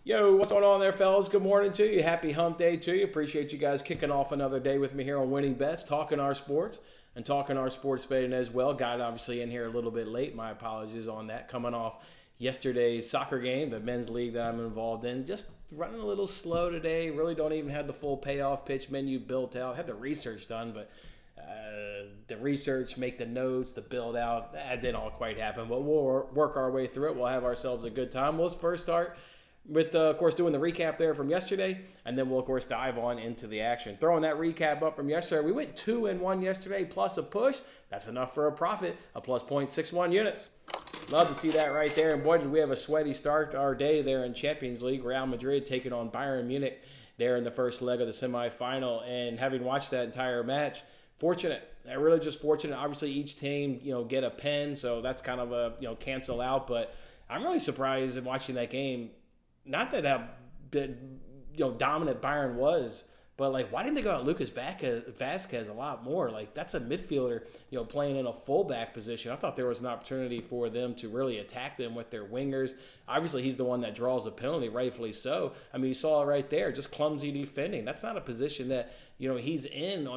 Yo, what's going on there, fellas? Good morning to you. Happy hump day to you. Appreciate you guys kicking off another day with me here on Winning Bets, talking our sports and talking our sports betting as well. Got obviously in here a little bit late. My apologies on that. Coming off yesterday's soccer game, the men's league that I'm involved in. Just running a little slow today. Really don't even have the full payoff pitch menu built out. Had the research done, but the research, make the notes, the build out, that didn't all quite happen. But we'll work our way through it. We'll have ourselves a good time. Let's first start with, of course, doing the recap there from yesterday, and then we'll, of course, dive on into the action. Throwing that recap up from yesterday, we went 2-1 yesterday, plus a push. That's enough for a profit, a plus 0.61 units. Love to see that right there. And boy, did we have a sweaty start to our day there in Champions League. Real Madrid taking on Bayern Munich there in the first leg of the semifinal. And having watched that entire match, fortunate. Really just fortunate. Obviously, each team, get a pen, so that's kind of a, cancel out. But I'm really surprised in watching that game. Not that dominant Bayern was, but why didn't they go out Lucas Vasquez a lot more? That's a midfielder, playing in a fullback position. I thought there was an opportunity for them to really attack them with their wingers. Obviously, he's the one that draws the penalty, rightfully so. I mean, you saw it right there, just clumsy defending. That's not a position that he's in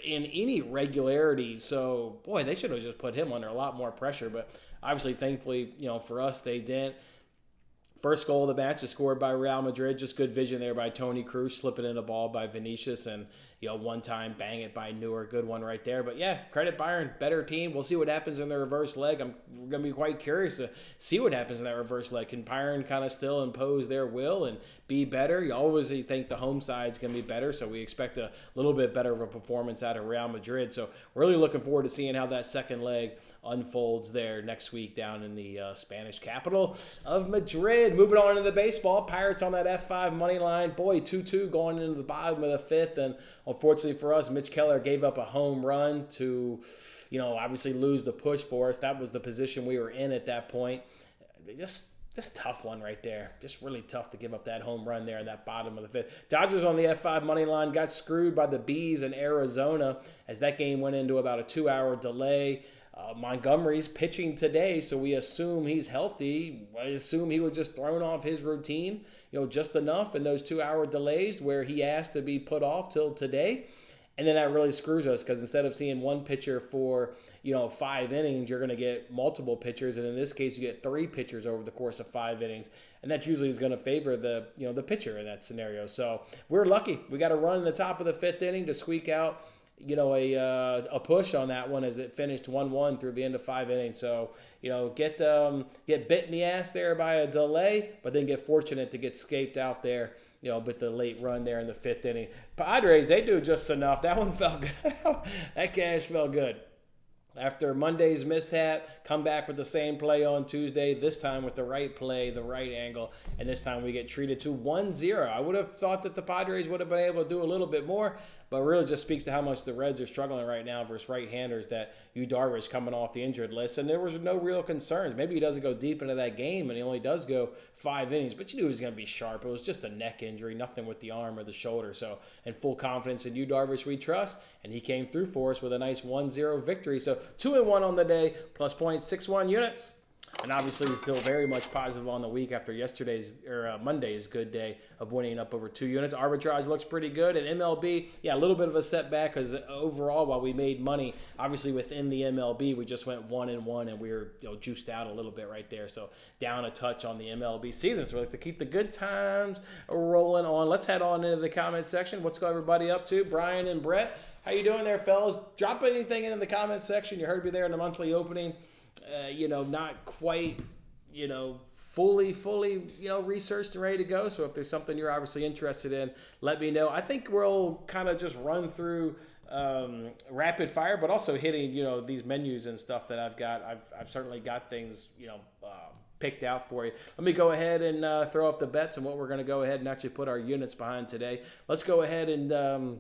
any regularity. So boy, they should have just put him under a lot more pressure. But obviously, thankfully, for us, they didn't. First goal of the match is scored by Real Madrid. Just good vision there by Toni Kroos, slipping in a ball by Vinicius, and one time bang it by Neuer. Good one right there. But yeah, credit Bayern, better team. We'll see what happens in the reverse leg. I'm going to be quite curious to see what happens in that reverse leg. Can Bayern kind of still impose their will and be better? You always think the home side's going to be better, so we expect a little bit better of a performance out of Real Madrid. So really looking forward to seeing how that second leg unfolds there next week down in the Spanish capital of Madrid. Moving on into the baseball, Pirates on that F5 money line. Boy, 2-2 going into the bottom of the fifth, and unfortunately for us, Mitch Keller gave up a home run to, obviously lose the push for us. That was the position we were in at that point. Just tough one right there. Just really tough to give up that home run there in that bottom of the fifth. Dodgers on the F5 money line got screwed by the Bees in Arizona as that game went into about a 2-hour delay. Montgomery's pitching today, so we assume he's healthy. I assume he was just thrown off his routine, just enough in those 2-hour delays where he asked to be put off till today. And then that really screws us because instead of seeing one pitcher for, 5 innings, you're going to get multiple pitchers. And in this case, you get 3 pitchers over the course of 5 innings. And that usually is going to favor the pitcher in that scenario. So we're lucky. We got a run in the top of the 5th inning to squeak out a push on that one as it finished 1-1 through the end of 5 innings. So, get bit in the ass there by a delay, but then get fortunate to get scaped out there, with the late run there in the 5th inning. Padres, they do just enough. That one felt good. That cash felt good. After Monday's mishap, come back with the same play on Tuesday, this time with the right play, the right angle, and this time we get treated to 1-0. I would have thought that the Padres would have been able to do a little bit more, but really just speaks to how much the Reds are struggling right now versus right-handers, that Yu Darvish coming off the injured list, and there was no real concerns. Maybe he doesn't go deep into that game, and he only does go 5 innings, but you knew he was going to be sharp. It was just a neck injury, nothing with the arm or the shoulder. So, in full confidence in Yu Darvish, we trust, and he came through for us with a nice 1-0 victory. So, 2-1 on the day, plus 0.61 units. And obviously, still very much positive on the week after Monday's good day of winning up over 2 units. Arbitrage looks pretty good. And MLB, a little bit of a setback because overall, while we made money, obviously within the MLB, we just went 1-1 and we were juiced out a little bit right there. So down a touch on the MLB season. So we like to keep the good times rolling on. Let's head on into the comment section. What's everybody up to? Brian and Brett, how you doing there, fellas? Drop anything in the comment section. You heard me there in the monthly opening. Not quite, fully, researched and ready to go. So if there's something you're obviously interested in, let me know. I think we'll kind of just run through rapid fire, but also hitting, these menus and stuff that I've got. I've certainly got things, picked out for you. Let me go ahead and throw up the bets and what we're going to go ahead and actually put our units behind today. Let's go ahead and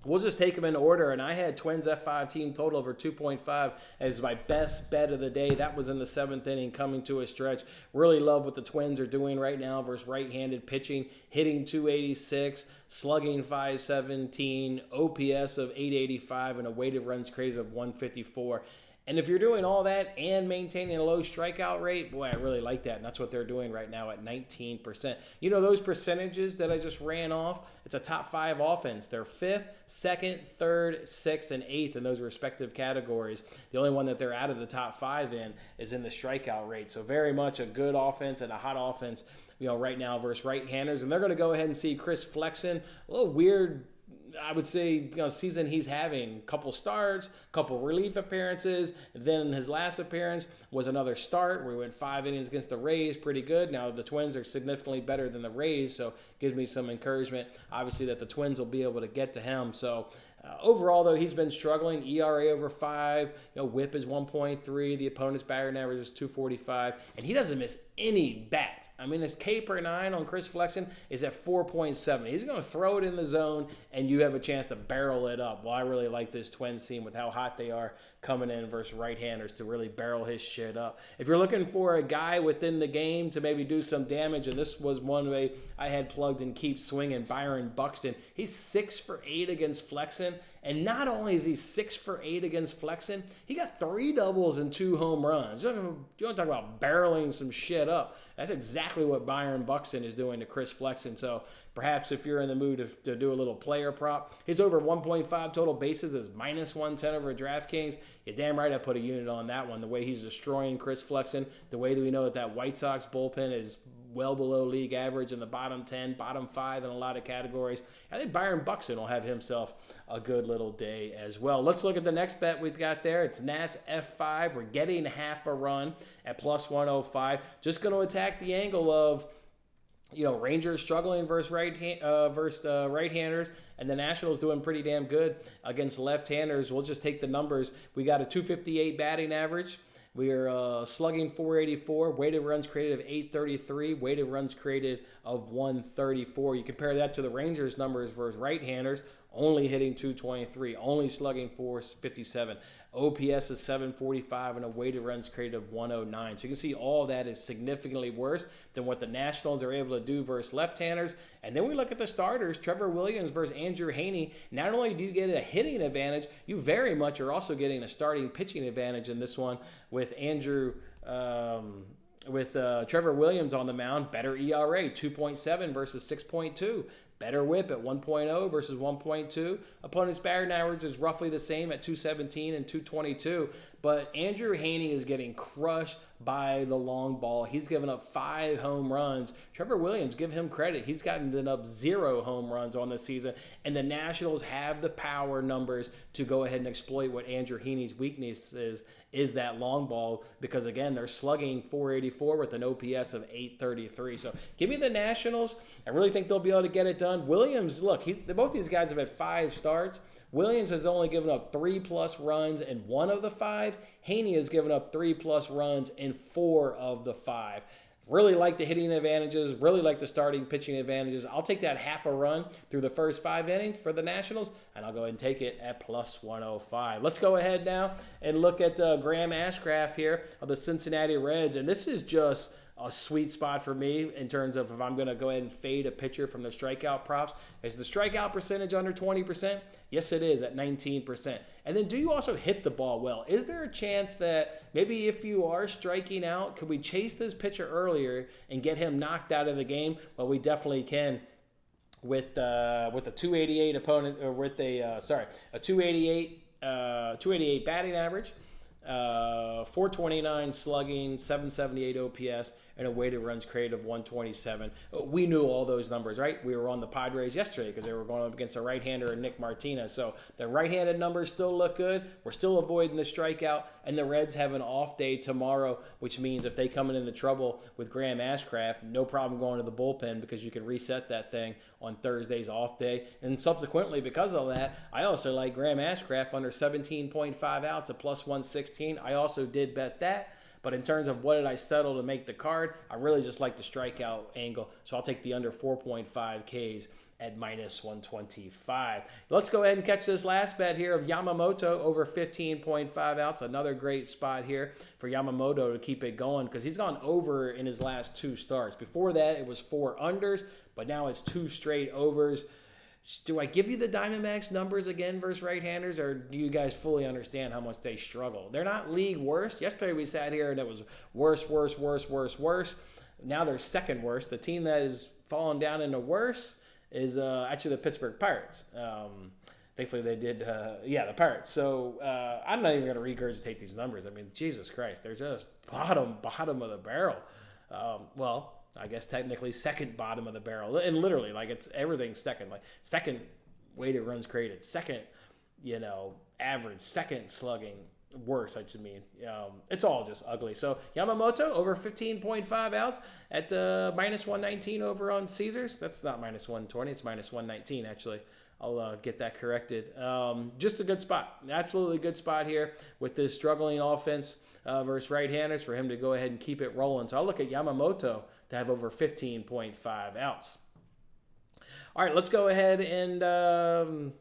we'll just take them in order, and I had Twins F5 team total over 2.5 as my best bet of the day. That was in the 7th inning coming to a stretch. Really love what the Twins are doing right now versus right-handed pitching, hitting 286, slugging 517, OPS of 885, and a weighted runs created of 154. And if you're doing all that and maintaining a low strikeout rate, boy, I really like that. And that's what they're doing right now at 19%. You know, those percentages that I just ran off, it's a top 5 offense. They're 5th, 2nd, 3rd, 6th, and 8th in those respective categories. The only one that they're out of the top 5 in is in the strikeout rate. So very much a good offense and a hot offense, you know, right now versus right-handers. And they're going to go ahead and see Chris Flexen. A little weird, I would say, season he's having. Couple starts, couple relief appearances. Then his last appearance was another start where he went 5 innings against the Rays. Pretty good. Now the Twins are significantly better than the Rays, so gives me some encouragement, obviously, that the Twins will be able to get to him. So overall, though, he's been struggling. ERA over 5. WHIP is 1.3. The opponent's batting average is 245, and he doesn't miss any bat. I mean, his K per 9 on Chris Flexen is at 4.7. He's going to throw it in the zone, and you have a chance to barrel it up. Well, I really like this Twins team with how hot they are coming in versus right-handers to really barrel his shit up. If you're looking for a guy within the game to maybe do some damage, and this was one way I had plugged and keep swinging, Byron Buxton. He's 6 for 8 against Flexen. And not only is he 6 for 8 against Flexen, he got 3 doubles and 2 home runs. You want to talk about barreling some shit up. That's exactly what Byron Buxton is doing to Chris Flexen. So perhaps if you're in the mood to do a little player prop, his over 1.5 total bases is minus 110 over DraftKings. You're damn right I put a unit on that one. The way he's destroying Chris Flexen, the way that we know that White Sox bullpen is well below league average in the bottom 10, bottom 5 in a lot of categories. I think Byron Buxton will have himself a good little day as well. Let's look at the next bet we've got there. It's Nats F5. We're getting half a run at plus 105. Just going to attack the angle of, Rangers struggling versus right-handers, and the Nationals doing pretty damn good against left-handers. We'll just take the numbers. We got a 258 batting average. We are slugging 484, weighted runs created of 833, weighted runs created of 134. You compare that to the Rangers numbers versus right-handers, only hitting 223, only slugging 457. OPS is 745 and a weighted runs created of 109. So you can see all that is significantly worse than what the Nationals are able to do versus left-handers. And then we look at the starters, Trevor Williams versus Andrew Heaney. Not only do you get a hitting advantage, you very much are also getting a starting pitching advantage in this one with Trevor Williams on the mound. Better ERA, 2.7 versus 6.2. Better whip at 1.0 versus 1.2. Opponent's batting average is roughly the same at 217 and 222. But Andrew Heaney is getting crushed by the long ball. He's given up 5 home runs. Trevor Williams, give him credit. He's gotten up 0 home runs on this season. And the Nationals have the power numbers to go ahead and exploit what Andrew Heaney's weakness is that long ball, because again, they're slugging 484 with an OPS of 833. So give me the Nationals. I really think they'll be able to get it done. Williams, look, both these guys have had 5 starts. Williams has only given up 3+ runs in 1 of the 5. Heaney has given up 3+ runs in 4 of the 5. Really like the hitting advantages, really like the starting pitching advantages. I'll take that half a run through the first 5 innings for the Nationals, and I'll go ahead and take it at plus 105. Let's go ahead now and look at Graham Ashcraft here of the Cincinnati Reds, and this is just a sweet spot for me in terms of if I'm going to go ahead and fade a pitcher from the strikeout props. Is the strikeout percentage under 20%? Yes, it is at 19%. And then do you also hit the ball well? Is there a chance that maybe if you are striking out, could we chase this pitcher earlier and get him knocked out of the game? Well, we definitely can with a 288 opponent, or with a 288 batting average. 429 slugging, 778 OPS, and a weighted runs created of 127. We knew all those numbers, right? We were on the Padres yesterday because they were going up against a right-hander and Nick Martinez. So the right-handed numbers still look good. We're still avoiding the strikeout, and the Reds have an off day tomorrow, which means if they come into trouble with Graham Ashcraft, no problem going to the bullpen because you can reset that thing on Thursday's off day. And subsequently, because of that, I also like Graham Ashcraft under 17.5 outs at plus 116. I also did bet that. But in terms of what did I settle to make the card, I really just like the strikeout angle. So I'll take the under 4.5 Ks at minus 125. Let's go ahead and catch this last bet here of Yamamoto over 15.5 outs. Another great spot here for Yamamoto to keep it going because he's gone over in his last 2 starts. Before that, it was 4 unders, but now it's 2 straight overs. Do I give you the Diamondbacks numbers again versus right-handers, or do you guys fully understand how much they struggle? They're not league worst. Yesterday we sat here and it was worse. Now they're second worst. The team that is falling down into worse is actually the Pittsburgh Pirates. Thankfully they did, the Pirates. So I'm not even going to regurgitate these numbers. I mean, Jesus Christ, they're just bottom of the barrel. I guess technically second bottom of the barrel, and literally like it's everything's second, like second weighted runs created, second, average, second slugging, worse. I should mean, it's all just ugly. So Yamamoto over 15.5 outs at minus 119 over on Caesars. That's not minus 120, it's minus 119 actually. I'll get that corrected. Just a good spot, absolutely good spot here with this struggling offense versus right-handers for him to go ahead and keep it rolling. So I'll look at Yamamoto to have over 15.5 outs. All right, let's go ahead and do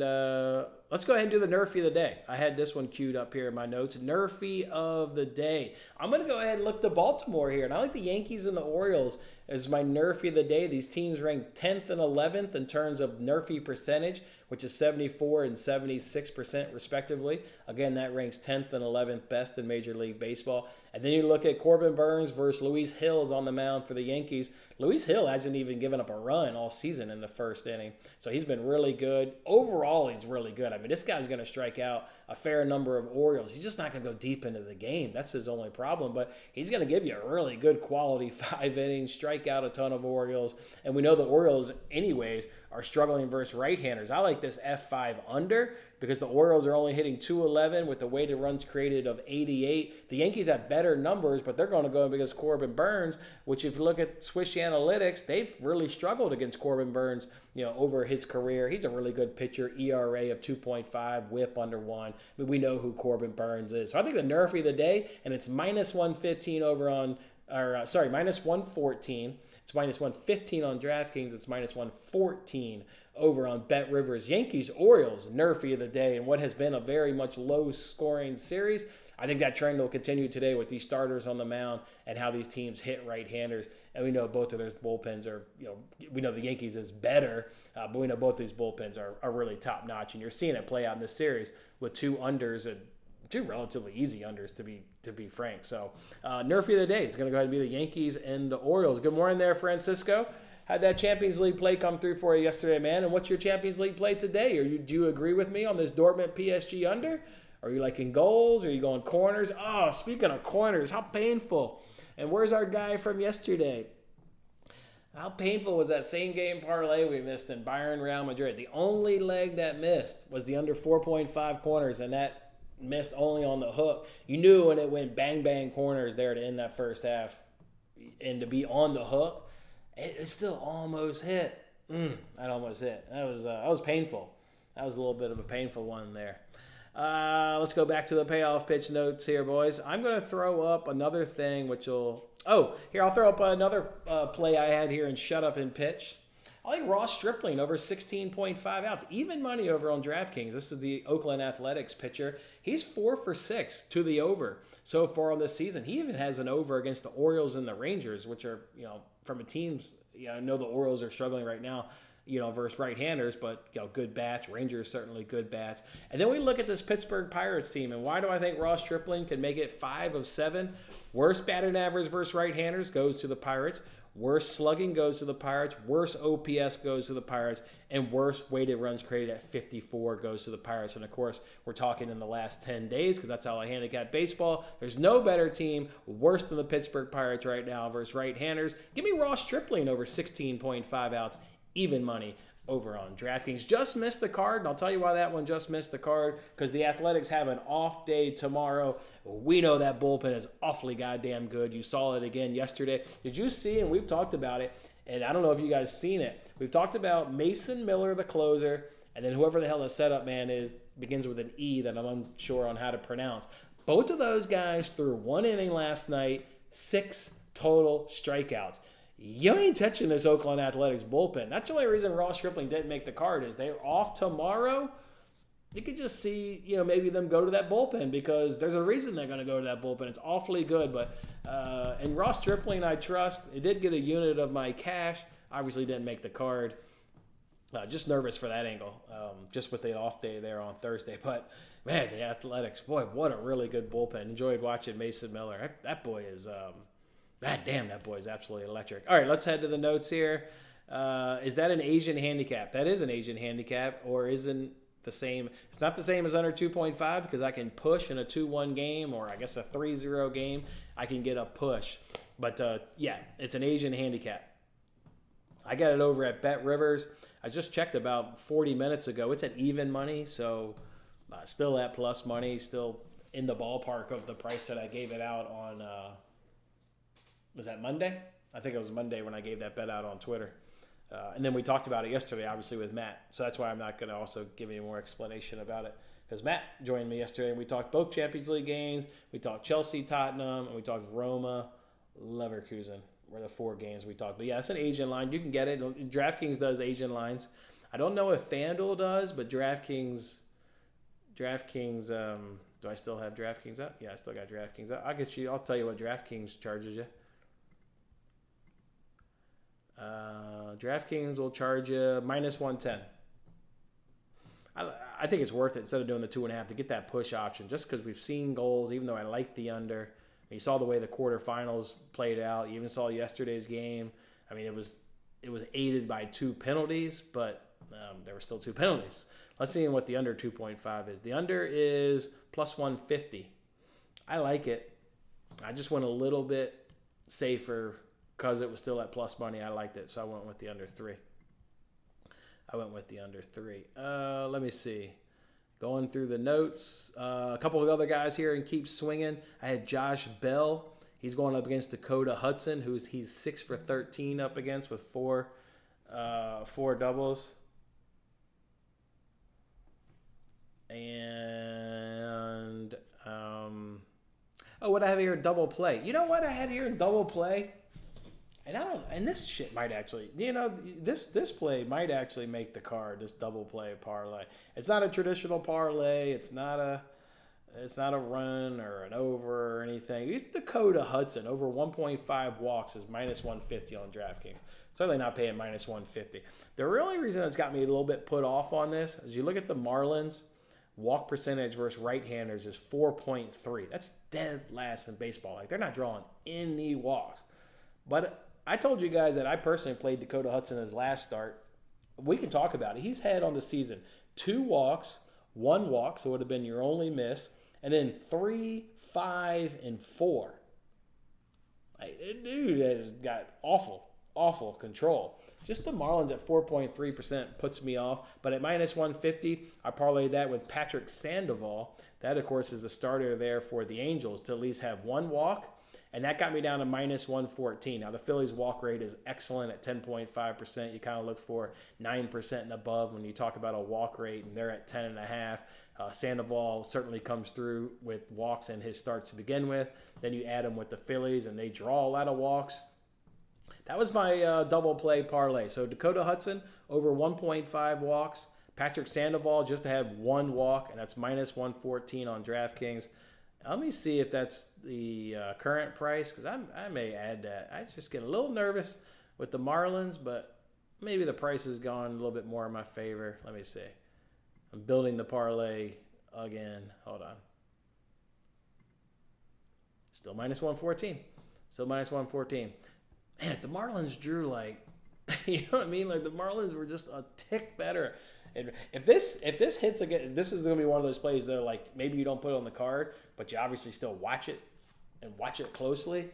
the Nerfy of the day. I had this one queued up here in my notes. Nerfy of the day. I'm going to go ahead and look to Baltimore here, and I like the Yankees and the Orioles as my Nerfy of the day. These teams ranked 10th and 11th in terms of Nerfy percentage, which is 74 and 76% respectively. Again, that ranks 10th and 11th best in Major League Baseball. And then you look at Corbin Burnes versus Luis Hills on the mound for the Yankees. Luis Hill hasn't even given up a run all season in the first inning, so he's been really good. Overall, he's really good. I mean, this guy's going to strike out a fair number of Orioles. He's just not going to go deep into the game. That's his only problem, but he's going to give you a really good quality 5 innings, strike out a ton of Orioles, and we know the Orioles, anyways, are struggling versus right-handers. I like this F5 under because the Orioles are only hitting 211 with the weighted runs created of 88. The Yankees have better numbers, but they're going to go against Corbin Burnes, which if you look at Swish Analytics, they've really struggled against Corbin Burnes, over his career. He's a really good pitcher, ERA of 2.5, whip under 1. But we know who Corbin Burnes is. So I think the Nerfy of the day, and it's minus 115 over on, minus 114. It's minus 115 on DraftKings. It's minus 114 over on Bet Rivers. Yankees, Orioles, Nerfy of the day, and what has been a very much low-scoring series. I think that trend will continue today with these starters on the mound and how these teams hit right-handers. And we know both of those bullpens are, we know the Yankees is better, but we know both these bullpens are really top-notch. And you're seeing it play out in this series with 2 unders and 2 relatively easy unders, to be frank. So Nerfy of the day is going to go ahead and be the Yankees and the Orioles. Good morning there, Francisco. How'd that Champions League play come through for you yesterday, man? And what's your Champions League play today? Do you agree with me on this Dortmund PSG under? Are you liking goals? Are you going corners? Oh, speaking of corners, how painful. And where's our guy from yesterday? How painful was that same game parlay we missed in Bayern Real Madrid? The only leg that missed was the under 4.5 corners, and that missed only on the hook. You knew when it went bang, bang corners there to end that first half and to be on the hook, it still almost hit. That almost hit. That was painful. That was a little bit of a painful one there. Let's go back to the payoff pitch notes here, boys. I'm going to throw up another thing, I'll throw up another play I had here and shut up and pitch. I like Ross Stripling over 16.5 outs. Even money over on DraftKings. This is the Oakland Athletics pitcher. He's 4 for 6 to the over so far on this season. He even has an over against the Orioles and the Rangers, which are, from a team's, I know the Orioles are struggling right now, versus right-handers, but, good bats. Rangers certainly good bats. And then we look at this Pittsburgh Pirates team, and why do I think Ross Stripling can make it 5 of 7? Worst batting average versus right-handers goes to the Pirates. Worst slugging goes to the Pirates. Worst OPS goes to the Pirates. And worst weighted runs created at 54 goes to the Pirates. And, of course, we're talking in the last 10 days because that's how I handicap baseball. There's no better team worse than the Pittsburgh Pirates right now versus right-handers. Give me Ross Stripling over 16.5 outs. Even money over on DraftKings. Just missed the card, and I'll tell you why that one just missed the card, because the Athletics have an off day tomorrow. We know that bullpen is awfully goddamn good. You saw it again yesterday. Did you see, and we've talked about it, and I don't know if you guys seen it, we've talked about Mason Miller, the closer, and then whoever the hell the setup man is, begins with an E that I'm unsure on how to pronounce. Both of those guys threw 1 inning last night, 6 total strikeouts. You ain't touching this Oakland Athletics bullpen. That's the only reason Ross Stripling didn't make the card is they're off tomorrow. You could just see, maybe them go to that bullpen because there's a reason they're going to go to that bullpen. It's awfully good. But and Ross Stripling, I trust. It did get a unit of my cash. Obviously didn't make the card. Just nervous for that angle, just with the off day there on Thursday. But, man, the Athletics, boy, what a really good bullpen. Enjoyed watching Mason Miller. That boy is, that boy is absolutely electric. All right, let's head to the notes here. Is that an Asian handicap? That is an Asian handicap, or isn't the same. It's not the same as under 2.5 because I can push in a 2-1 game, or I guess a 3-0 game. I can get a push. But, it's an Asian handicap. I got it over at Bet Rivers. I just checked about 40 minutes ago. It's at even money, so still at plus money, still in the ballpark of the price that I gave it out on, was that Monday? I think it was Monday when I gave that bet out on Twitter. And then we talked about it yesterday, obviously, with Matt. So that's why I'm not going to also give any more explanation about it. Because Matt joined me yesterday, and we talked both Champions League games. We talked Chelsea, Tottenham, and we talked Roma, Leverkusen. Were the 4 games we talked. But yeah, it's an Asian line. You can get it. DraftKings does Asian lines. I don't know if FanDuel does, but DraftKings. Do I still have DraftKings up? Yeah, I still got DraftKings up. I'll tell you what DraftKings charges you. DraftKings will charge you minus 110. I think it's worth it instead of doing the 2.5 to get that push option, just because we've seen goals, even though I like the under. You saw the way the quarterfinals played out. You even saw yesterday's game. I mean, it was aided by 2 penalties, but there were still 2 penalties. Let's see what the under 2.5 is. The under is plus 150. I like it. I just went a little bit safer because it was still at plus money. I liked it, so I went with the under 3. Let me see. Going through the notes, a couple of other guys here and keep swinging. I had Josh Bell. He's going up against Dakota Hudson, he's 6 for 13 up against with 4 doubles. And what I have here, double play. You know what I had here in double play? And this shit might actually, this play might actually make the card, this double play parlay. It's not a traditional parlay. It's not a run or an over or anything. It's Dakota Hudson over 1.5 walks is minus 150 on DraftKings. Certainly not paying minus 150. The only reason that's got me a little bit put off on this is you look at the Marlins, walk percentage versus right-handers is 4.3. That's dead last in baseball. Like, they're not drawing any walks. But I told you guys that I personally played Dakota Hudson his last start. We can talk about it. He's had on the season 2 walks, 1 walk, so it would have been your only miss, and then 3, 5, and 4. Dude has got awful control. Just the Marlins at 4.3% puts me off. But at minus 150, I parlayed that with Patrick Sandoval. That, of course, is the starter there for the Angels to at least have 1 walk. And that got me down to minus 114. Now, the Phillies' walk rate is excellent at 10.5%. You kind of look for 9% and above when you talk about a walk rate, and they're at 10.5. Sandoval certainly comes through with walks in his starts to begin with. Then you add them with the Phillies, and they draw a lot of walks. That was my double play parlay. So Dakota Hudson over 1.5 walks. Patrick Sandoval just to have 1 walk, and that's minus 114 on DraftKings. Let me see if that's the current price, because I may add that. I just get a little nervous with the Marlins, but maybe the price has gone a little bit more in my favor. Let me see. I'm building the parlay again. Hold on. Still minus 114. Man, if the Marlins drew you know what I mean? Like, the Marlins were just a tick better. And if this hits again, this is going to be one of those plays that maybe you don't put it on the card, but you obviously still watch it and watch it closely.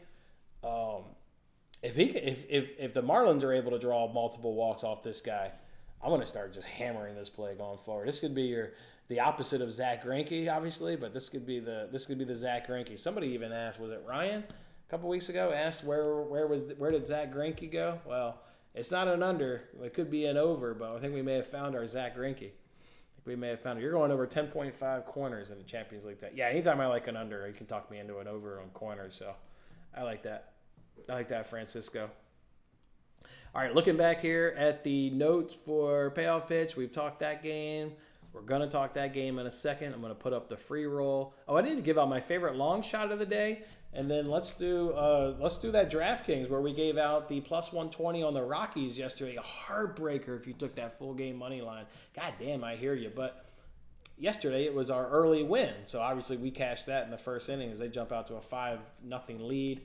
If the Marlins are able to draw multiple walks off this guy, I'm going to start just hammering this play going forward. This could be the opposite of Zach Greinke, obviously, but this could be the Zach Greinke. Somebody even asked, was it Ryan a couple weeks ago? Asked where did Zach Greinke go? Well, it's not an under. It could be an over, but I think we may have found our Zach Greinke. You're going over 10.5 corners in the Champions League. Yeah, anytime I like an under, you can talk me into an over on corners. So I like that. Francisco. All right, looking back here at the notes for payoff pitch, we've talked that game. We're going to talk that game in a second. I'm going to put up the free roll. Oh, I need to give out my favorite long shot of the day. And then let's do that DraftKings where we gave out the plus 120 on the Rockies yesterday. A heartbreaker if you took that full game money line. God damn, I hear you. But yesterday it was our early win. So obviously we cashed that in the first inning as they jump out to a 5-0 lead.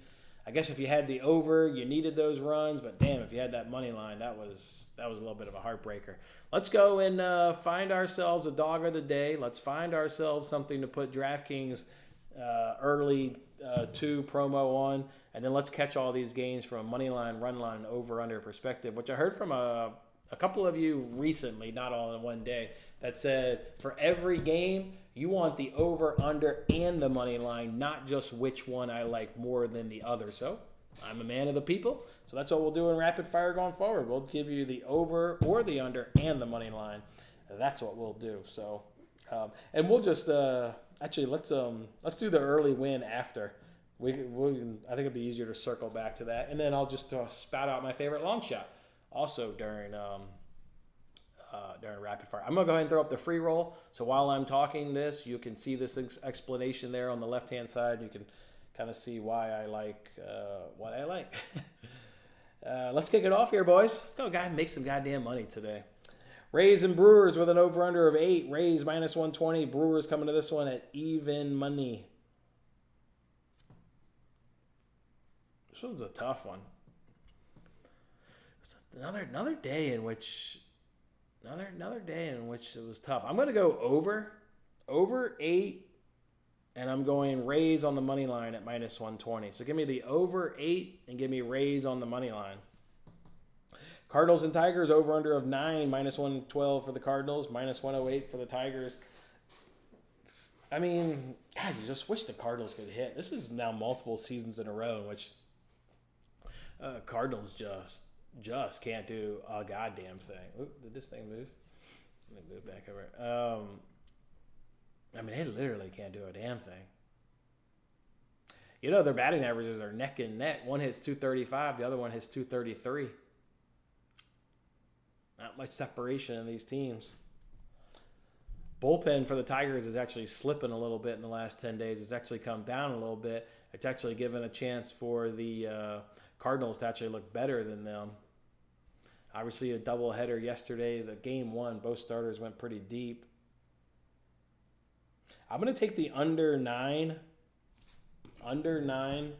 I guess if you had the over, you needed those runs. But damn, if you had that money line, that was a little bit of a heartbreaker. Let's go and find ourselves a dog of the day. Let's find ourselves something to put DraftKings early 2 promo on, and then let's catch all these games from a money line, run line, over under perspective, which I heard from a couple of you recently, not all in one day, that said for every game you want the over, under, and the money line, not just which one I like more than the other. So I'm a man of the people, so that's what we'll do in rapid fire going forward. We'll give you the over or the under and the money line. That's what we'll do. So and we'll just actually let's do the early win after. I think it'd be easier to circle back to that, and then I'll just spout out my favorite long shot also during rapid fire. I'm gonna go ahead and throw up the free roll. So while I'm talking this, you can see this explanation there on the left hand side. You can kind of see why I like what I like. Let's kick it off here, boys. Let's go, guys, make some goddamn money today. Rays and Brewers with an over-under of 8. Rays minus 120. Brewers coming to this one at even money. This one's a tough one. It's another day in which it was tough. I'm going to go over 8, and I'm going Rays on the money line at minus 120. So give me the over 8 and give me Rays on the money line. Cardinals and Tigers over under of 9, minus 112 for the Cardinals, minus 108 for the Tigers. I mean, God, you just wish the Cardinals could hit. This is now multiple seasons in a row in which Cardinals just can't do a goddamn thing. Oop, did this thing move? Let me move back over. I mean, they literally can't do a damn thing. You know, their batting averages are neck and neck. One hits 235, the other one hits 233. Not much separation in these teams. Bullpen for the Tigers is actually slipping a little bit in the last 10 days. It's actually come down a little bit. It's actually given a chance for the Cardinals to actually look better than them. Obviously, a doubleheader yesterday. The game 1, both starters went pretty deep. I'm going to take the under 9. Under 9.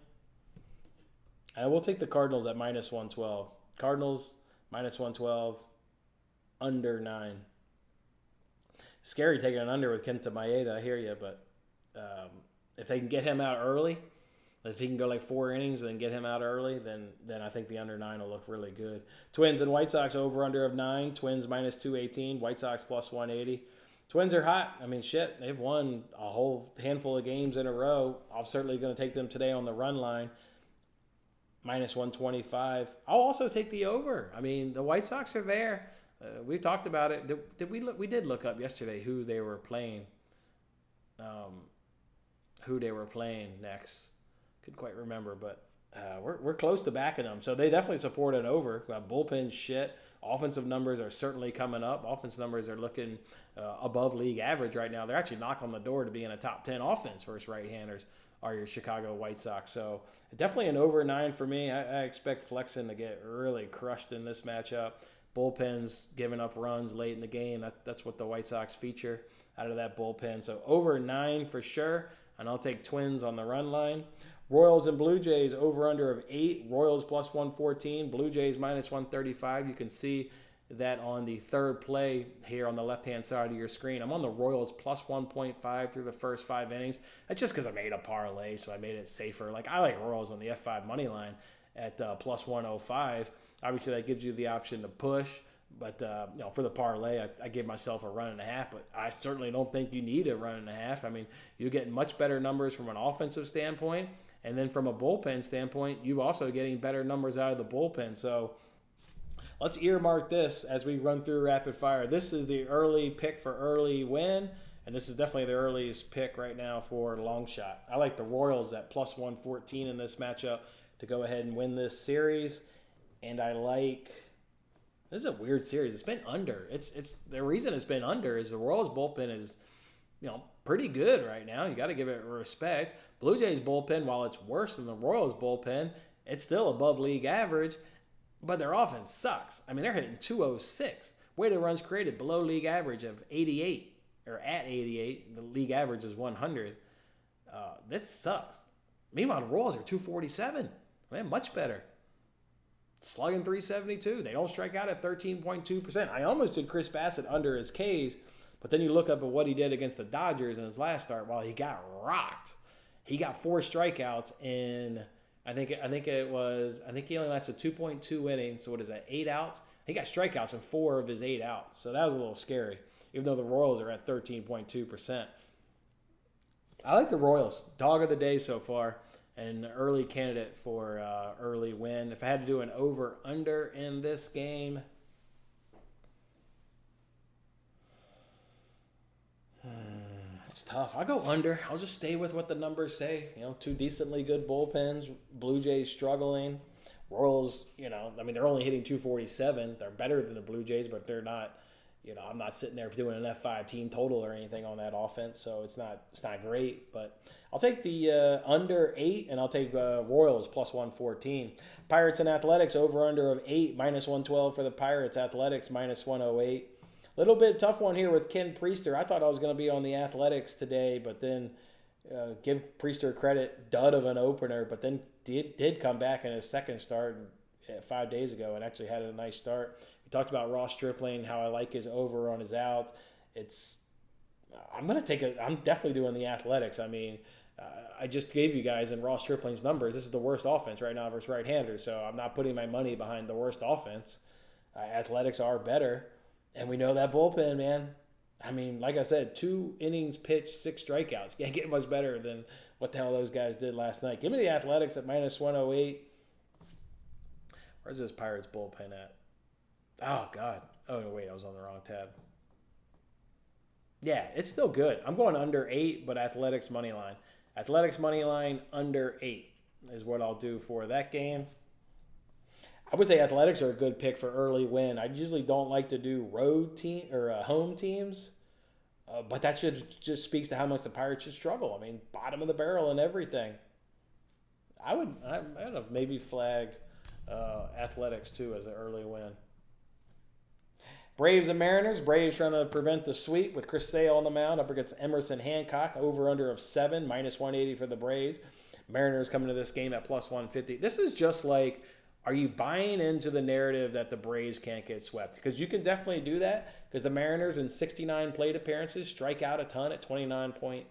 And we'll take the Cardinals at minus 112. Cardinals minus 112. Under 9. Scary taking an under with Kenta Maeda, I hear you, but if they can get him out early, if he can go like 4 innings and then get him out early, then I think the under 9 will look really good. Twins and White Sox over under of 9. Twins minus 218. White Sox plus 180. Twins are hot. I mean, shit, they've won a whole handful of games in a row. I'm certainly going to take them today on the run line. Minus 125. I'll also take the over. I mean, the White Sox are there. We talked about it. We did look up yesterday who they were playing. Who they were playing next. Couldn't quite remember, but we're close to backing them. So they definitely support an over. Bullpen shit. Offensive numbers are certainly coming up. Offense numbers are looking above league average right now. They're actually knocking on the door to be in a top 10 offense versus right-handers are your Chicago White Sox. So definitely an over 9 for me. I expect Flexen to get really crushed in this matchup. Bullpens giving up runs late in the game. That's what the White Sox feature out of that bullpen. So over 9 for sure. And I'll take Twins on the run line. Royals and Blue Jays over under of 8. Royals plus 114. Blue Jays minus 135. You can see that on the third play here on the left-hand side of your screen. I'm on the Royals plus 1.5 through the first 5 innings. That's just because I made a parlay, so I made it safer. Like, I like Royals on the F5 money line at plus 105. Obviously, that gives you the option to push. But, for the parlay, I gave myself a 1.5. But I certainly don't think you need a 1.5. I mean, you're getting much better numbers from an offensive standpoint. And then from a bullpen standpoint, you're also getting better numbers out of the bullpen. So let's earmark this as we run through rapid fire. This is the early pick for early win. And this is definitely the earliest pick right now for long shot. I like the Royals at plus 114 in this matchup to go ahead and win this series. And I like... This is a weird series. It's been under. It's the reason it's been under is the Royals bullpen is, pretty good right now. You got to give it respect. Blue Jays bullpen, while it's worse than the Royals bullpen, it's still above league average, but their offense sucks. I mean, they're hitting 206. Weighted runs created below league average of 88, or at 88. The league average is 100. This sucks. Meanwhile, the Royals are 247. Man, much better. Slugging 372. They don't strike out at 13.2%. I almost did Chris Bassett under his Ks, but then you look up at what he did against the Dodgers in his last start. Well, he got rocked. He got 4 strikeouts in, I think he only lasted 2.2 innings. So what is that, 8 outs? He got strikeouts in 4 of his 8 outs. So that was a little scary, even though the Royals are at 13.2%. I like the Royals. Dog of the day so far, and an early candidate for early win. If I had to do an over-under in this game, it's tough. I'll go under. I'll just stay with what the numbers say. 2 decently good bullpens. Blue Jays struggling. Royals, they're only hitting 247. They're better than the Blue Jays, but they're not. I'm not sitting there doing an F5 team total or anything on that offense, so it's not great. But I'll take the under 8, and I'll take Royals plus 114. Pirates and Athletics over under of 8, minus 112 for the Pirates. Athletics minus 108. Little bit tough one here with Ken Priester. I thought I was going to be on the Athletics today, but then give Priester credit, dud of an opener, but then did come back in his second start 5 days ago and actually had a nice start. We talked about Ross Stripling, how I like his over on his out. I'm definitely doing the Athletics. I mean, I just gave you guys in Ross Stripling's numbers, this is the worst offense right now versus right-handers, so I'm not putting my money behind the worst offense. Athletics are better. And we know that bullpen, man. I mean, like I said, 2 innings pitched, 6 strikeouts. Can't get much better than what the hell those guys did last night. Give me the Athletics at minus 108. Where's this Pirates bullpen at? Oh, God. Oh, no, wait, I was on the wrong tab. Yeah, it's still good. I'm going under 8, but Athletics money line. Athletics money line under 8 is what I'll do for that game. I would say Athletics are a good pick for early win. I usually don't like to do road team or home teams, but that just speaks to how much the Pirates should struggle. I mean, bottom of the barrel and everything. I don't know, maybe flag Athletics too as an early win. Braves and Mariners. Braves trying to prevent the sweep with Chris Sale on the mound up against Emerson Hancock. Over under of 7, minus 180 for the Braves. Mariners coming to this game at plus 150. This is just like, are you buying into the narrative that the Braves can't get swept? Because you can definitely do that, because the Mariners in 69 plate appearances strike out a ton at 29%.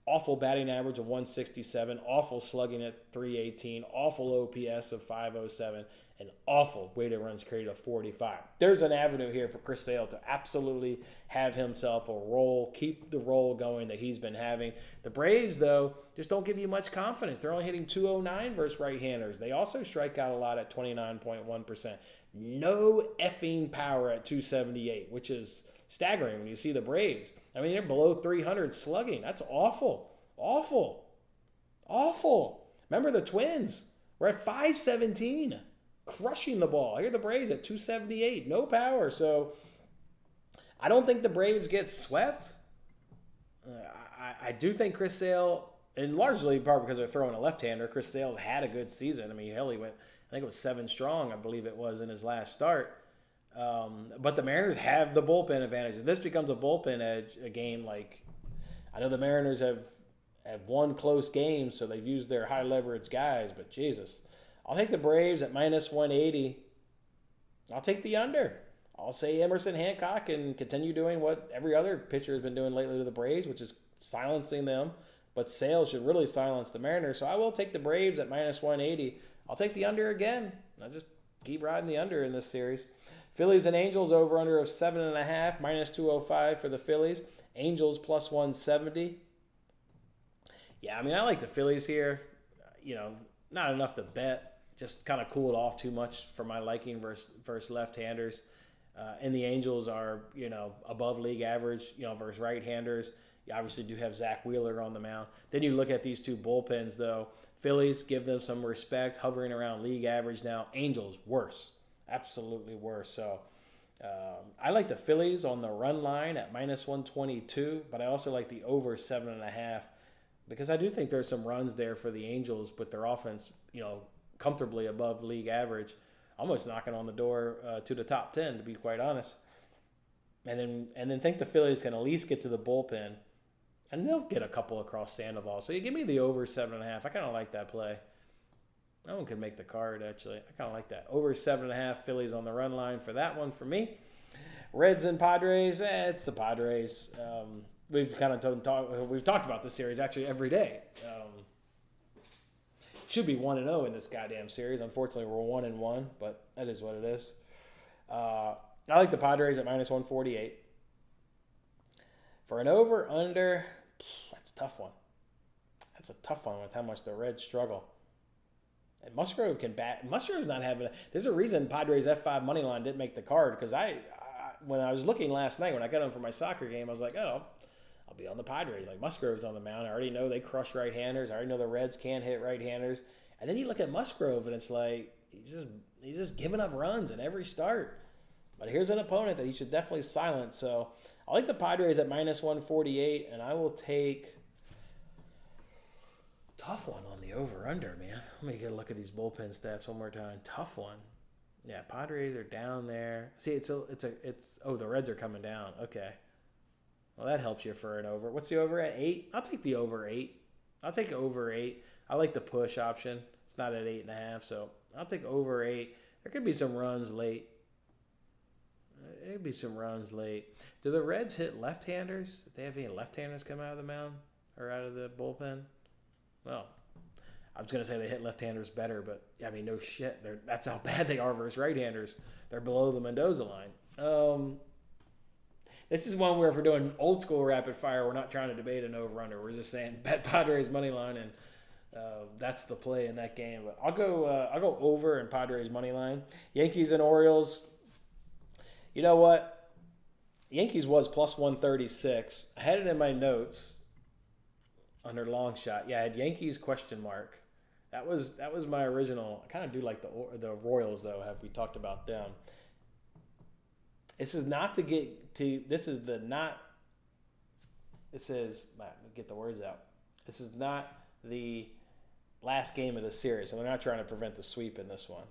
Awful batting average of 167, awful slugging at 318, awful OPS of 507, and awful weighted runs created of 45. There's an avenue here for Chris Sale to absolutely have himself a roll, keep the roll going that he's been having. The Braves, though, just don't give you much confidence. They're only hitting 209 versus right-handers. They also strike out a lot at 29.1%. No effing power at 278, which is staggering when you see the Braves. I mean, they're below 300 slugging. That's awful. Awful. Awful. Remember the Twins were at 517, crushing the ball. Here the Braves at 278, no power. So I don't think the Braves get swept. I do think Chris Sale, and largely probably because they're throwing a left-hander, Chris Sale's had a good season. I mean, hell, he went, I think it was 7 strong, I believe it was, in his last start. But the Mariners have the bullpen advantage. If this becomes a bullpen edge, a game like, I know the Mariners have won close games, so they've used their high leverage guys, but Jesus. I'll take the Braves at minus 180. I'll take the under. I'll say Emerson Hancock and continue doing what every other pitcher has been doing lately to the Braves, which is silencing them. But Sale should really silence the Mariners. So I will take the Braves at minus 180. I'll take the under again. I'll just keep riding the under in this series. Phillies and Angels over under of 7.5, minus 205 for the Phillies. Angels plus 170. Yeah, I mean, I like the Phillies here. Not enough to bet. Just kind of cooled off too much for my liking versus left-handers. And the Angels are, above league average, versus right-handers. You obviously do have Zach Wheeler on the mound. Then you look at these two bullpens, though. Phillies, give them some respect, hovering around league average now. Angels, worse. Absolutely worse. So I like the Phillies on the run line at minus 122, but I also like the over 7.5 because I do think there's some runs there for the Angels with their offense, comfortably above league average, almost knocking on the door to the top 10, to be quite honest. And then think the Phillies can at least get to the bullpen, and they'll get a couple across Sandoval. So you give me the over 7.5. I kind of like that play. That one could make the card, actually. I kind of like that. Over 7.5, Phillies on the run line for that one for me. Reds and Padres, it's the Padres. We've talked about this series actually every day. Should be 1-0 in this goddamn series. Unfortunately, we're 1-1, but that is what it is. I like the Padres at minus 148. For an over-under, that's a tough one. That's a tough one with how much the Reds struggle. And Musgrove can bat. Musgrove's not having there's a reason Padres F5 money line didn't make the card, because when I was looking last night, when I got home for my soccer game, I was like, oh, I'll be on the Padres. Like, Musgrove's on the mound. I already know they crush right-handers. I already know the Reds can't hit right-handers. And then you look at Musgrove, and it's like he's just giving up runs in every start. But here's an opponent that he should definitely silence. So I like the Padres at minus 148, and I will take tough one on the over-under, man. Let me get a look at these bullpen stats one more time. Tough one. Yeah, Padres are down there. See, the Reds are coming down. Okay. Well, that helps you for an over. What's the over at 8? I'll take the over 8. I'll take over 8. I like the push option. It's not at 8.5, so I'll take over 8. There could be some runs late. There could be some runs late. Do the Reds hit left-handers? Do they have any left-handers come out of the mound or out of the bullpen? Well, I was going to say they hit left-handers better, but, I mean, no shit. That's how bad they are versus right-handers. They're below the Mendoza line. This is one where if we're doing old-school rapid-fire, we're not trying to debate an over-under. We're just saying bet Padres money line, and that's the play in that game. But I'll go over in Padres money line. Yankees and Orioles. You know what? Yankees was plus 136. I had it in my notes under long shot. Yeah, I had Yankees question mark. That was my original. I kind of do like the Royals, though. Have we talked about them? This is not to get to. This is the not. It says, let me get the words out. This is not the last game of the series, so we're not trying to prevent the sweep in this one.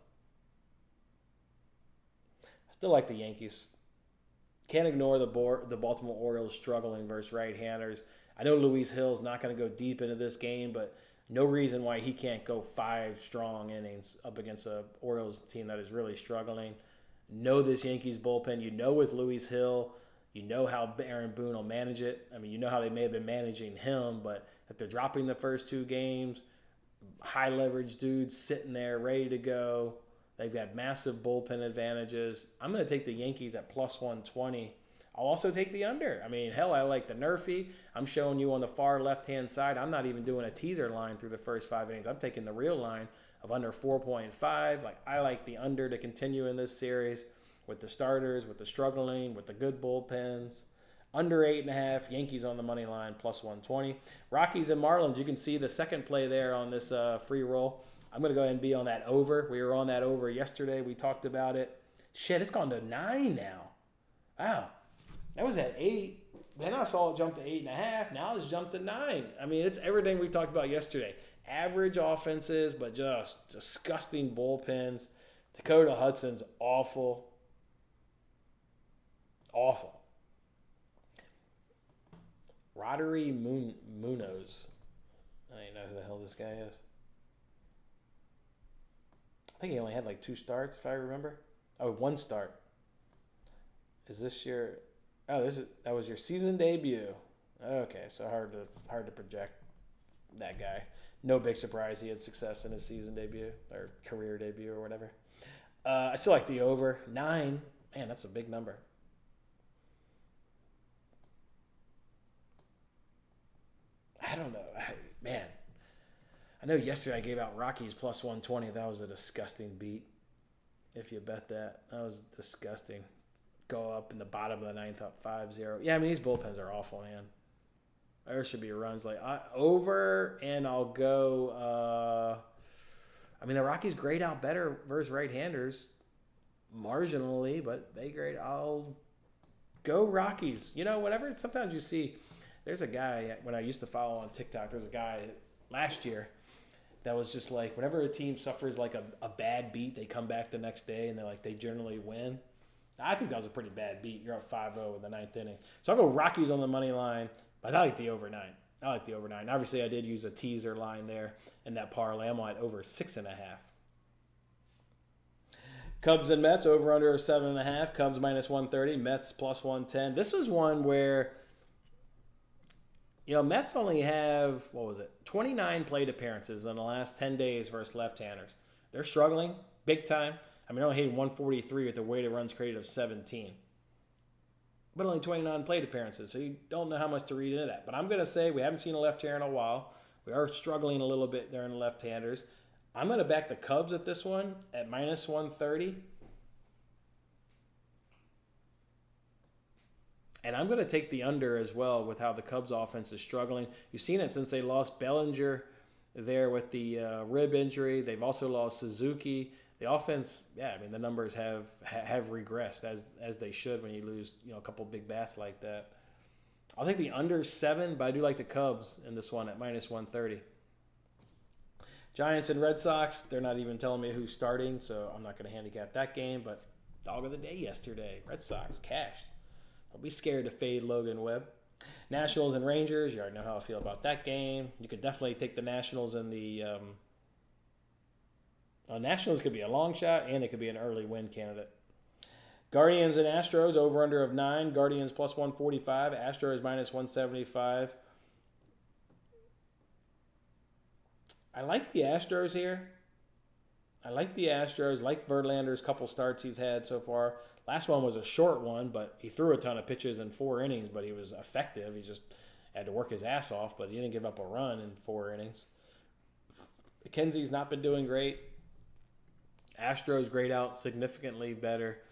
I still like the Yankees. Can't ignore the Baltimore Orioles struggling versus right-handers. I know Luis Hill's not going to go deep into this game, but no reason why he can't go 5 strong innings up against a Orioles team that is really struggling. Know this Yankees bullpen. You know with Luis Hill, you know how Aaron Boone will manage it. I mean, you know how they may have been managing him, but if they're dropping the first 2 games, high-leverage dudes sitting there ready to go. They've got massive bullpen advantages. I'm going to take the Yankees at plus 120. I'll also take the under. I mean, hell, I like the Nerfy. I'm showing you on the far left-hand side. I'm not even doing a teaser line through the first 5 innings. I'm taking the real line of under 4.5. Like, I like the under to continue in this series with the starters, with the struggling, with the good bullpens. Under 8.5, Yankees on the money line, plus 120. Rockies and Marlins, you can see the second play there on this free roll. I'm going to go ahead and be on that over. We were on that over yesterday. We talked about it. Shit, it's gone to 9 now. Wow. That was at 8. Then I saw it jump to 8.5. Now it's jumped to 9. I mean, it's everything we talked about yesterday. Average offenses, but just disgusting bullpens. Dakota Hudson's awful. Awful. Roddery Munoz. I don't even know who the hell this guy is. I think he only had like 2 starts, if I remember. Oh, 1 start. Is this your? Oh, that was your season debut. Okay, so hard to project that guy. No big surprise he had success in his season debut or career debut or whatever. I still like the over 9. Man, that's a big number. I don't know, man. I know yesterday I gave out Rockies plus 120. That was a disgusting beat. If you bet that was disgusting. Go up in the bottom of the 9th, up 5-0. Yeah, I mean, these bullpens are awful, man. There should be runs like over, and I'll go. I mean, the Rockies grade out better versus right-handers. marginally, but they grade. I'll go Rockies. Whenever sometimes you see, there's a guy when I used to follow on TikTok. There's a guy last year that was just like, whenever a team suffers like a bad beat, they come back the next day and they generally win. I think that was a pretty bad beat. You're up 5-0 in the ninth inning. So I'll go Rockies on the money line, but I like the over 9. Obviously, I did use a teaser line there in that parlay. I'm at over 6.5. Cubs and Mets over under 7.5. Cubs -130. Mets +110. This is one where, Mets only have, 29 plate appearances in the last 10 days versus left-handers. They're struggling big time. Only hitting 143 with a weighted runs created of 17. But only 29 plate appearances, so you don't know how much to read into that. But I'm going to say we haven't seen a left-hander in a while. We are struggling a little bit there in the left-handers. I'm going to back the Cubs at this one at -130. And I'm going to take the under as well with how the Cubs offense is struggling. You've seen it since they lost Bellinger there with the rib injury. They've also lost Suzuki. The offense, the numbers have regressed as they should when you lose a couple big bats like that. I'll take the under 7, but I do like the Cubs in this one at -130. Giants and Red Sox, they're not even telling me who's starting, so I'm not going to handicap that game. But dog of the day yesterday, Red Sox cashed. Don't be scared to fade Logan Webb. Nationals and Rangers, you already know how I feel about that game. You could definitely take the Nationals in the Nationals could be a long shot, and it could be an early win candidate. Guardians and Astros, over-under of 9. Guardians +145. Astros -175. I like the Astros here. Like Verlander's couple starts he's had so far. Last one was a short one, but he threw a ton of pitches in 4 innings, but he was effective. He just had to work his ass off, but he didn't give up a run in 4 innings. McKenzie's not been doing great. Astros grade out significantly better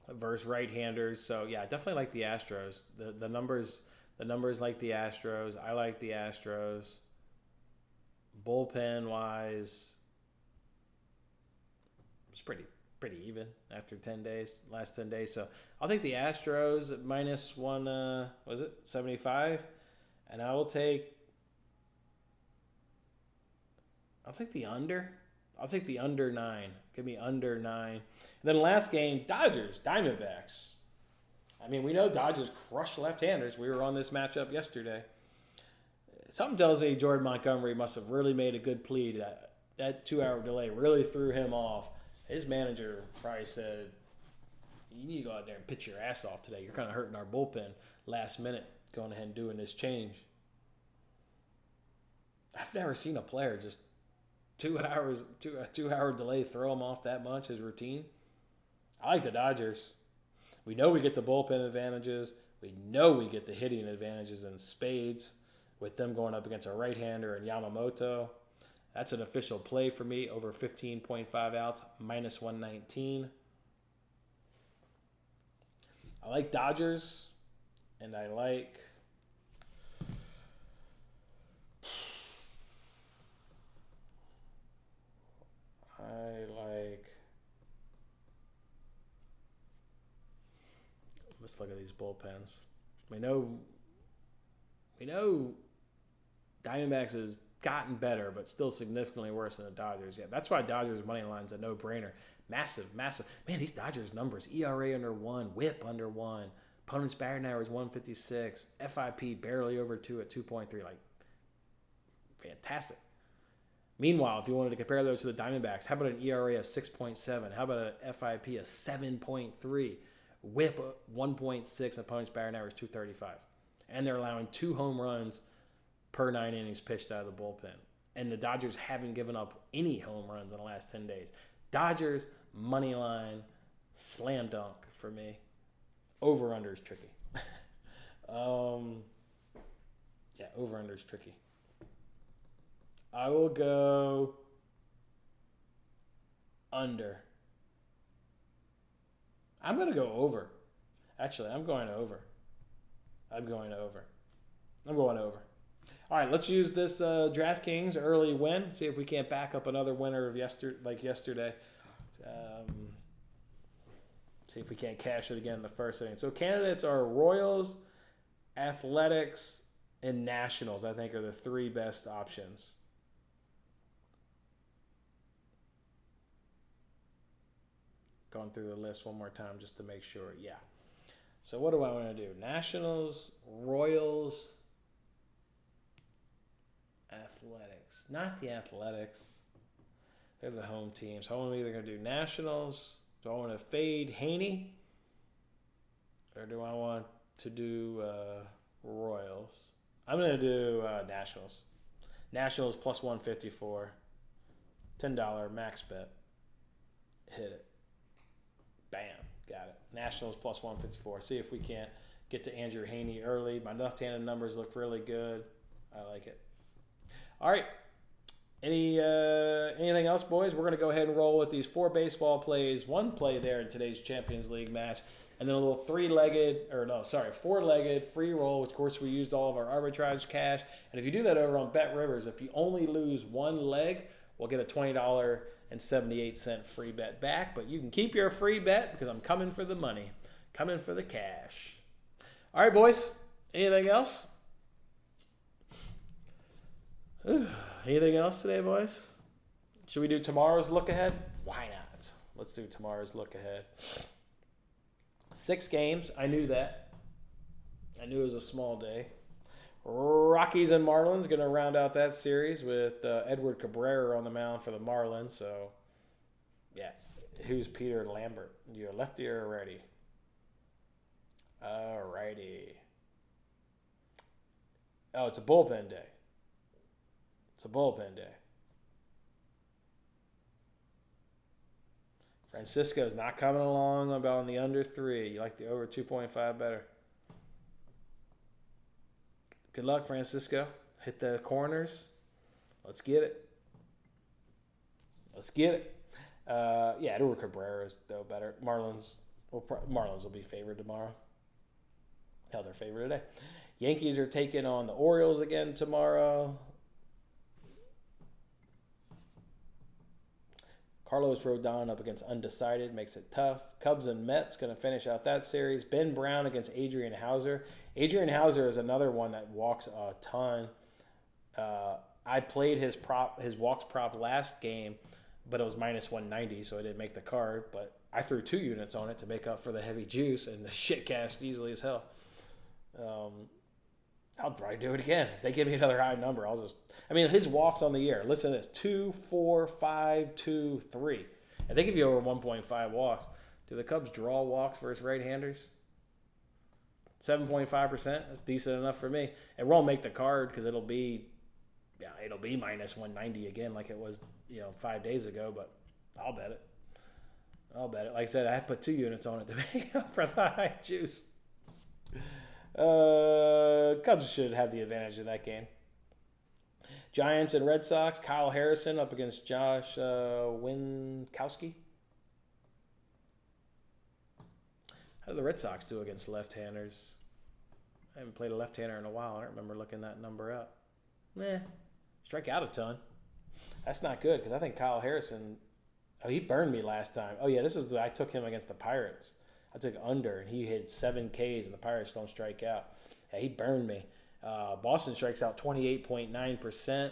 versus right-handers. So, yeah, I definitely like the Astros. The numbers like the Astros. I like the Astros. Bullpen-wise, it's pretty even after 10 days, last 10 days. So I'll take the Astros at -1, 75? And I'll take the under. I'll take the under 9. Give me under 9. And then last game, Dodgers, Diamondbacks. We know Dodgers crush left-handers. We were on this matchup yesterday. Something tells me Jordan Montgomery must have really made a good plea. That 2-hour delay really threw him off. His manager probably said, you need to go out there and pitch your ass off today. You're kind of hurting our bullpen last minute going ahead and doing this change. I've never seen a player just 2 hours, a 2-hour delay throw him off that much, his routine. I like the Dodgers. We know we get the bullpen advantages. We know we get the hitting advantages in spades with them going up against a right-hander and Yamamoto. That's an official play for me, over 15.5 outs, -119. I like Dodgers, and I like let's look at these bullpens. We know Diamondbacks has gotten better, but still significantly worse than the Dodgers. Yeah, that's why Dodgers money line's a no-brainer. Massive. Man, these Dodgers numbers: ERA under 1, WHIP under 1, opponent's batting average 156, FIP barely over 2 at 2.3. Like, fantastic. Meanwhile, if you wanted to compare those to the Diamondbacks, how about an ERA of 6.7? How about an FIP of 7.3? WHIP 1.6, opponent's batting average 235. And they're allowing 2 home runs per 9 innings pitched out of the bullpen. And the Dodgers haven't given up any home runs in the last 10 days. Dodgers, money line, slam dunk for me. Over-under is tricky. Over-under is tricky. I will go under. I'm going to go over. Actually, I'm going over. All right, let's use this DraftKings early win. See if we can't back up another winner of yesterday. See if we can't cash it again in the first inning. So candidates are Royals, Athletics, and Nationals, I think, are the three best options. Going through the list one more time just to make sure. Yeah. So what do I want to do? Nationals, Royals, Athletics. Not the Athletics. They're the home team. So I'm either going to do Nationals. Do I want to fade Haney? Or do I want to do Royals? I'm going to do Nationals. Nationals plus 154. $10 max bet. Hit it. Bam. Got it. Nationals plus 154. See if we can't get to Andrew Haney early. My left-handed numbers look really good. I like it. All right. Anything else, boys? We're going to go ahead and roll with these 4 baseball plays. 1 play there in today's Champions League match. And then a little 4-legged free roll, which, of course, we used all of our arbitrage cash. And if you do that over on Bet Rivers, if you only lose 1 leg, we'll get a $20.78 free bet back. But you can keep your free bet because I'm coming for the money, coming for the cash. All right, boys. Anything else? Anything else today, boys? Should we do tomorrow's look ahead? Why not? Let's do tomorrow's look ahead. 6 games. I knew that. I knew it was a small day. Rockies and Marlins going to round out that series with Edward Cabrera on the mound for the Marlins. So, yeah. Who's Peter Lambert? You a lefty or a righty? All righty. Oh, it's a bullpen day. It's a bullpen day. Francisco's not coming along about on the under 3. You like the over 2.5 better. Good luck, Francisco. Hit the corners. Let's get it. Let's get it. Yeah, Edward Cabrera is though better. Marlins will be favored tomorrow. Hell, they're favored today. Yankees are taking on the Orioles again tomorrow. Carlos Rodon up against undecided makes it tough. Cubs and Mets going to finish out that series. Ben Brown against Adrian Hauser. Adrian Hauser is another one that walks a ton. I played his walks prop last game, but it was minus 190, so I didn't make the card. But I threw 2 units on it to make up for the heavy juice, and the shit cashed easily as hell. I'll probably do it again. If they give me another high number, his walks on the year. Listen to this. 2, 4, 5, 2, 3. If they give you over 1.5 walks, do the Cubs draw walks versus right-handers? 7.5%. That's decent enough for me. It won't make the card because it'll be minus 190 again like it was 5 days ago, but I'll bet it. Like I said, I put 2 units on it to make up for the high juice. Cubs should have the advantage of that game. Giants and Red Sox. Kyle Harrison up against Josh Winkowski. How do the Red Sox do against left-handers? I haven't played a left-hander in a while. I don't remember looking that number up. Strike out a ton. That's not good because I think Kyle Harrison, he burned me last time. Oh, yeah, I took him against the Pirates. I took under, and he hit 7 Ks, and the Pirates don't strike out. Yeah, he burned me. Boston strikes out 28.9%.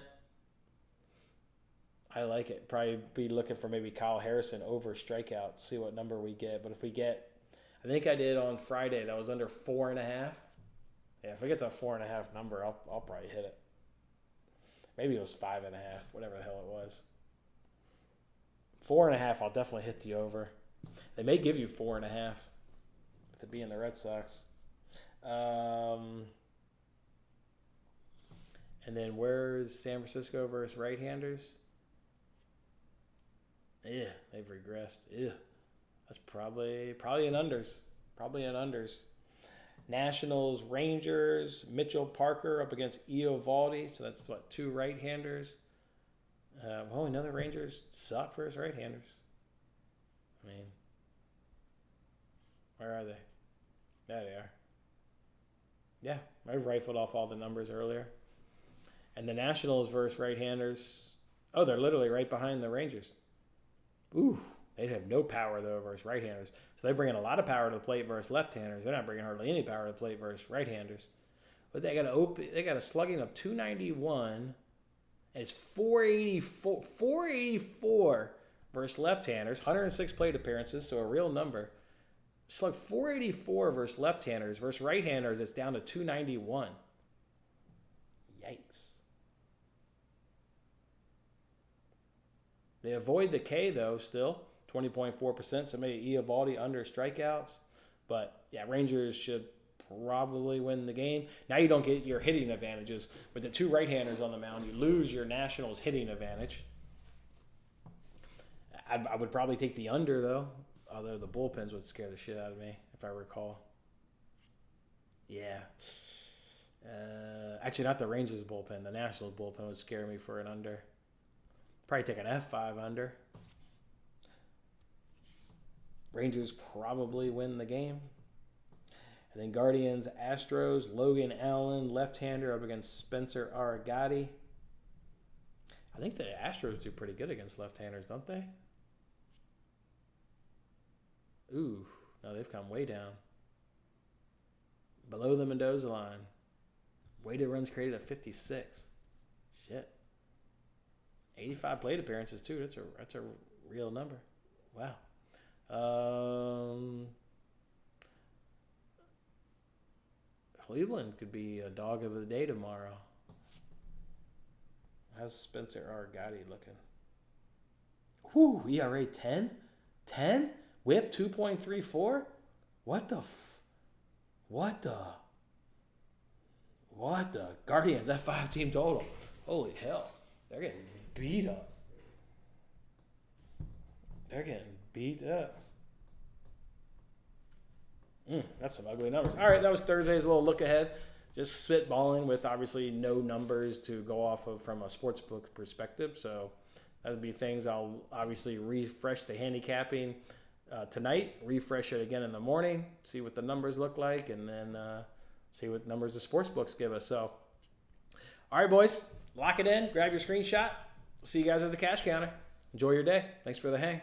I like it. Probably be looking for maybe Kyle Harrison over strikeouts, see what number we get. But if we get, I think I did on Friday, that was under 4.5. Yeah, if I get that 4.5 number, I'll probably hit it. Maybe it was 5.5, whatever the hell it was. 4.5, I'll definitely hit the over. They may give you 4.5 to be in the Red Sox. And then where's San Francisco versus right-handers? Yeah, they've regressed. Yeah, that's probably an unders. Probably an unders. Nationals, Rangers, Mitchell Parker up against Eovaldi. So that's 2 right-handers. Another Rangers suck versus right-handers. I mean, where are they? There they are. Yeah, I rifled off all the numbers earlier. And the Nationals versus right-handers. Oh, they're literally right behind the Rangers. Ooh, They'd have no power, though, versus right-handers. So they bring in a lot of power to the plate versus left-handers. They're not bringing hardly any power to the plate versus right-handers. But they got a slugging of 291, and it's 484 versus left-handers. 106 plate appearances, so a real number. Slug 484 versus left-handers. Versus right-handers, it's down to 291. Yikes. They avoid the K, though, still. 20.4%. So maybe Eovaldi under strikeouts. But, yeah, Rangers should probably win the game. Now you don't get your hitting advantages. With the two right-handers on the mound, you lose your Nationals hitting advantage. I would probably take the under, though. Although the bullpens would scare the shit out of me, if I recall. Yeah. Actually, not the Rangers bullpen. The Nationals bullpen would scare me for an under. Probably take an F5 under. Rangers probably win the game. And then Guardians, Astros, Logan Allen, left-hander up against Spencer Aragati. I think the Astros do pretty good against left-handers, don't they? Ooh, no, they've come way down. Below the Mendoza line. Weighted runs created at 56. Shit. 85 plate appearances, too. That's a real number. Wow. Cleveland could be a dog of the day tomorrow. How's Spencer Aragati looking? Whew, ERA 10? 10? Whip 2.34? What the? Guardians, that 5-team total. Holy hell. They're getting beat up. That's some ugly numbers. All right, that was Thursday's little look ahead. Just spitballing with obviously no numbers to go off of from a sportsbook perspective. So that would be things. I'll obviously refresh the handicapping tonight, refresh it again in the morning, see what the numbers look like, and then see what numbers the sportsbooks give us. So, all right, boys, lock it in, grab your screenshot. See you guys at the cash counter. Enjoy your day. Thanks for the hang.